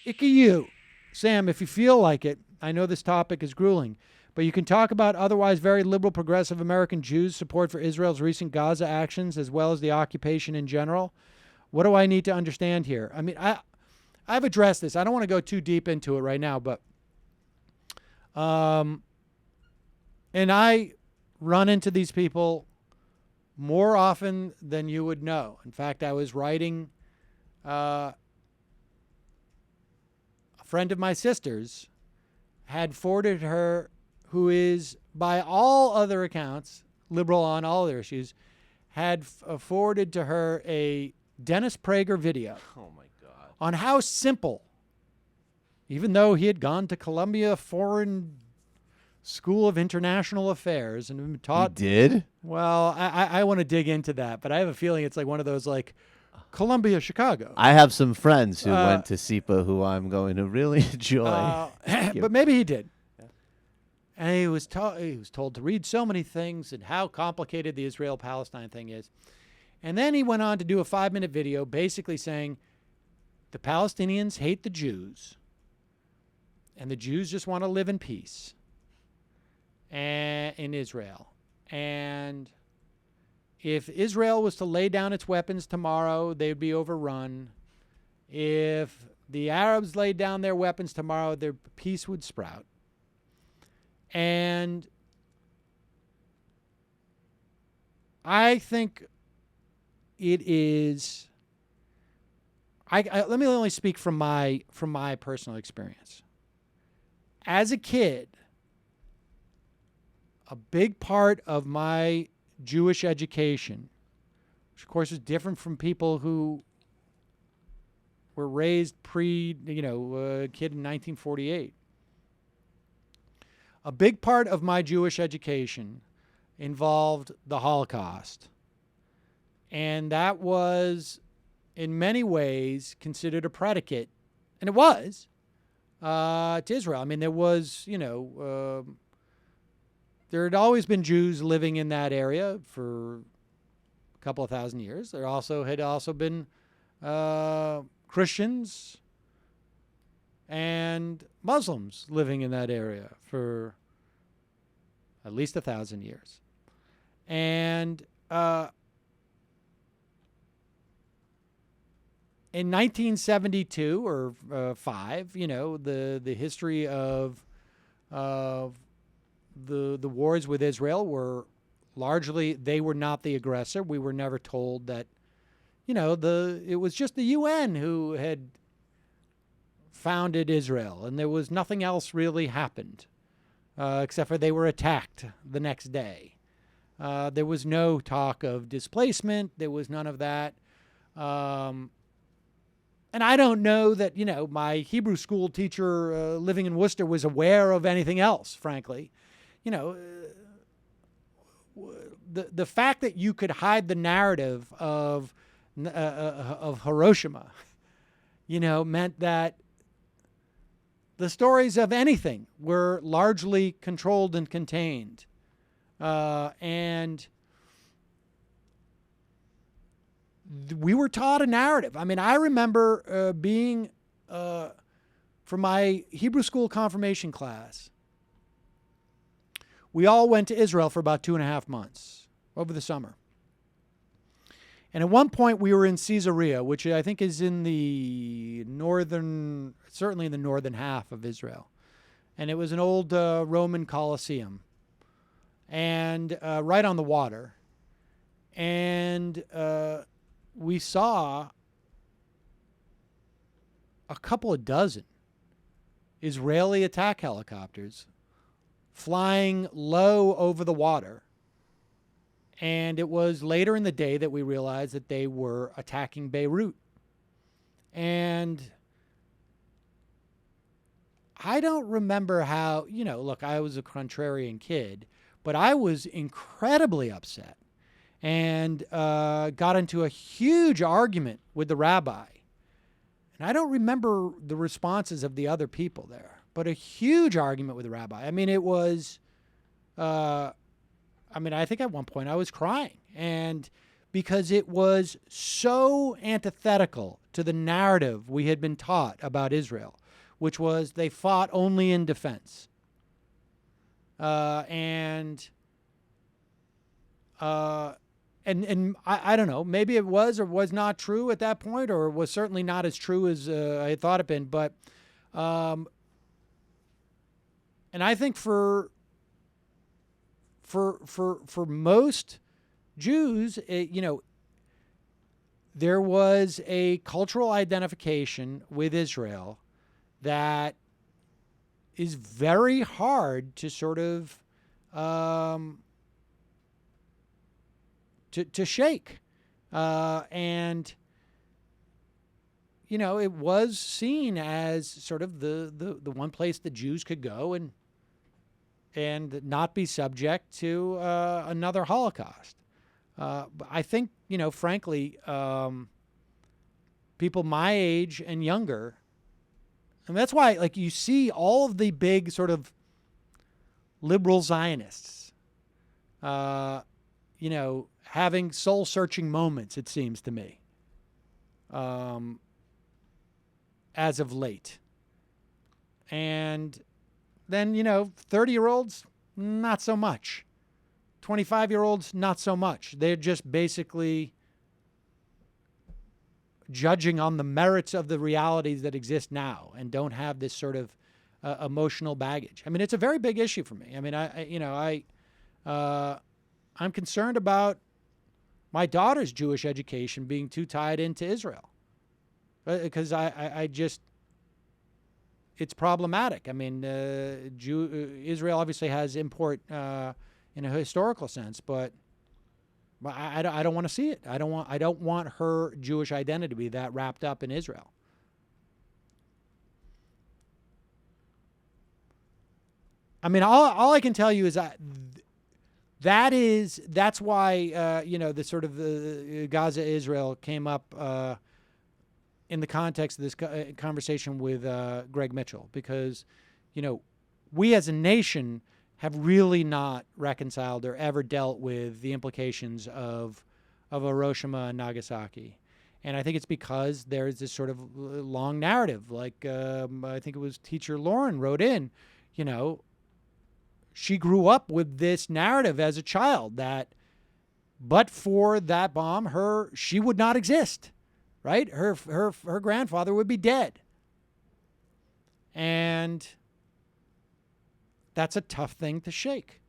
Icky you. Sam, if you feel like it, I know this topic is grueling, but you can talk about otherwise very liberal progressive American Jews' support for Israel's recent Gaza actions as well as the occupation in general. What do I need to understand here? I mean, I've addressed this. I don't want to go too deep into it right now, but and I run into these people more often than you would know. In fact, I was writing a friend of my sister's had forwarded her, who is by all other accounts liberal on all other issues, had forwarded to her a Dennis Prager video. Oh my God. On how simple, even though he had gone to Columbia Foreign School of International Affairs and been taught. He did? Well, I want to dig into that, but I have a feeling it's like one of those like Columbia, Chicago. I have some friends who went to SEPA who I'm going to really enjoy. But maybe he did. Yeah. And he was told to read so many things and how complicated the Israel-Palestine thing is. And then he went on to do a 5-minute video basically saying the Palestinians hate the Jews and the Jews just want to live in peace in Israel. And if Israel was to lay down its weapons tomorrow, they'd be overrun. If the Arabs laid down their weapons tomorrow, their peace would sprout. And I think it is. Let me only speak from my personal experience. As a kid, a big part of my Jewish education, which of course is different from people who were raised kid in 1948. A big part of my Jewish education involved the Holocaust. And that was, in many ways, considered a predicate, and it was, to Israel. I mean, there was, there had always been Jews living in that area for a couple of thousand years. There had also been Christians and Muslims living in that area for at least 1,000 years. And in 1972 or 5, the history of the wars with Israel were largely, they were not the aggressor. We were never told that, it was just the UN who had founded Israel, and there was nothing else really happened, except for they were attacked the next day. There was no talk of displacement. There was none of that. And I don't know that, my Hebrew school teacher living in Worcester was aware of anything else, frankly. The fact that you could hide the narrative of Hiroshima, meant that the stories of anything were largely controlled and contained. And we were taught a narrative. I mean, I remember being, for my Hebrew school confirmation class, we all went to Israel for about 2.5 months over the summer. And at one point we were in Caesarea, which I think is in the certainly in the northern half of Israel. And it was an old Roman Colosseum, and right on the water. And we saw a couple of dozen Israeli attack helicopters flying low over the water. And it was later in the day that we realized that they were attacking Beirut. And I don't remember how, look, I was a contrarian kid, but I was incredibly upset and got into a huge argument with the rabbi. And I don't remember the responses of the other people there, but a huge argument with the rabbi. I mean, it was, I think at one point I was crying, and because it was so antithetical to the narrative we had been taught about Israel, which was they fought only in defense. And I don't know, maybe it was or was not true at that point, or was certainly not as true as I had thought it been. But, and I think for most Jews, there was a cultural identification with Israel that is very hard to sort of to shake, and it was seen as sort of the one place the Jews could go and not be subject to another Holocaust. But I think, frankly, people my age and younger, and that's why, like, you see all of the big sort of liberal Zionists, having soul-searching moments, it seems to me, as of late. And then, 30-year-olds, not so much. 25-year-olds, not so much. They're just basically judging on the merits of the realities that exist now and don't have this sort of emotional baggage. I mean, it's a very big issue for me. I mean, I'm concerned about my daughter's Jewish education being too tied into Israel, because I just, it's problematic. I mean, Israel obviously has import in a historical sense, but I don't want to see it. I don't want her Jewish identity to be that wrapped up in Israel. I mean, all I can tell you is that's why the sort of Gaza Israel came up in the context of this conversation with Greg Mitchell, because we as a nation have really not reconciled or ever dealt with the implications of Hiroshima and Nagasaki. And I think it's because there's this sort of long narrative. Like, I think it was teacher Lauren wrote in, she grew up with this narrative as a child that, but for that bomb, she would not exist, right? Her grandfather would be dead. And that's a tough thing to shake.